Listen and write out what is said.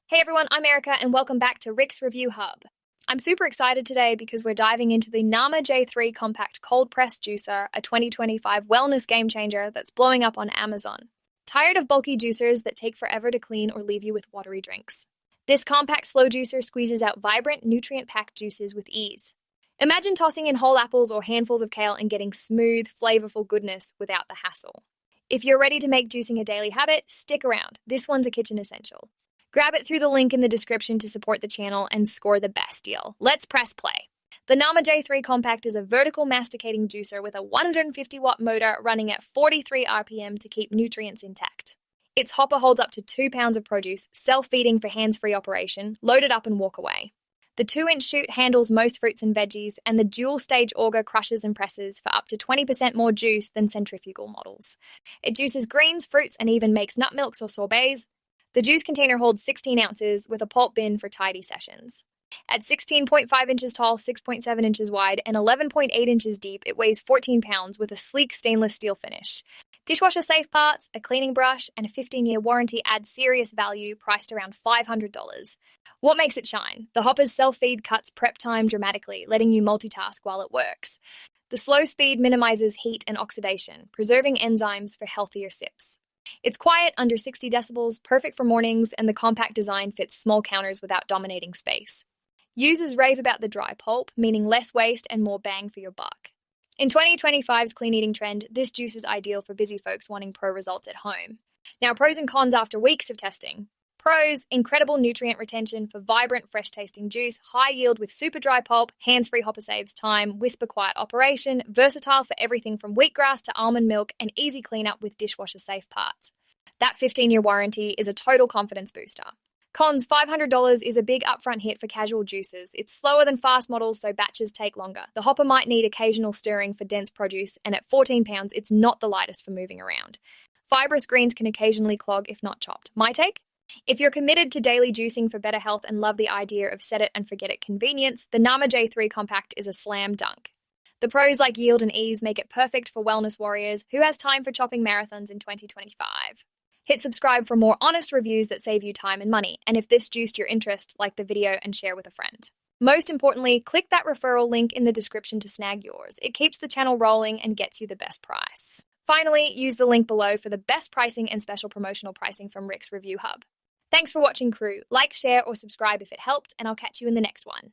Hey everyone, I'm Erica and welcome back to Rick's Review Hub. I'm super excited today because we're diving into the Nama J3 Compact Cold Press Juicer, a 2025 wellness game changer that's blowing up on Amazon. Tired of bulky juicers that take forever to clean or leave you with watery drinks? This compact slow juicer squeezes out vibrant, nutrient-packed juices with ease. Imagine tossing in whole apples or handfuls of kale and getting smooth, flavorful goodness without the hassle. If you're ready to make juicing a daily habit, stick around. This one's a kitchen essential. Grab it through the link in the description to support the channel and score the best deal. Let's press play. The Nama J3 Compact is a vertical masticating juicer with a 150-watt motor running at 43 RPM to keep nutrients intact. Its hopper holds up to 2 pounds of produce, self-feeding for hands-free operation, load it up and walk away. The 2-inch chute handles most fruits and veggies, and the dual-stage auger crushes and presses for up to 20% more juice than centrifugal models. It juices greens, fruits, and even makes nut milks or sorbets. The juice container holds 16 ounces with a pulp bin for tidy sessions. At 16.5 inches tall, 6.7 inches wide, and 11.8 inches deep, it weighs 14 pounds with a sleek stainless steel finish. Dishwasher-safe parts, a cleaning brush, and a 15-year warranty add serious value, priced around $500. What makes it shine? The hopper's self-feed cuts prep time dramatically, letting you multitask while it works. The slow speed minimizes heat and oxidation, preserving enzymes for healthier sips. It's quiet, under 60 decibels, perfect for mornings, and the compact design fits small counters without dominating space. Users rave about the dry pulp, meaning less waste and more bang for your buck. In 2025's clean eating trend, this juice is ideal for busy folks wanting pro results at home. Now, pros and cons after weeks of testing. Pros: incredible nutrient retention for vibrant, fresh-tasting juice, high yield with super dry pulp, hands-free hopper saves time, whisper-quiet operation, versatile for everything from wheatgrass to almond milk, and easy cleanup with dishwasher-safe parts. That 15-year warranty is a total confidence booster. Cons: $500 is a big upfront hit for casual juicers. It's slower than fast models, so batches take longer. The hopper might need occasional stirring for dense produce, and at 14 pounds, it's not the lightest for moving around. Fibrous greens can occasionally clog if not chopped. My take? If you're committed to daily juicing for better health and love the idea of set-it-and-forget-it convenience, the Nama J3 Compact is a slam dunk. The pros like yield and ease make it perfect for wellness warriors who has time for chopping marathons in 2025. Hit subscribe for more honest reviews that save you time and money, and if this juiced your interest, like the video and share with a friend. Most importantly, click that referral link in the description to snag yours. It keeps the channel rolling and gets you the best price. Finally, use the link below for the best pricing and special promotional pricing from Rick's Review Hub. Thanks for watching, crew. Like, share, or subscribe if it helped, and I'll catch you in the next one.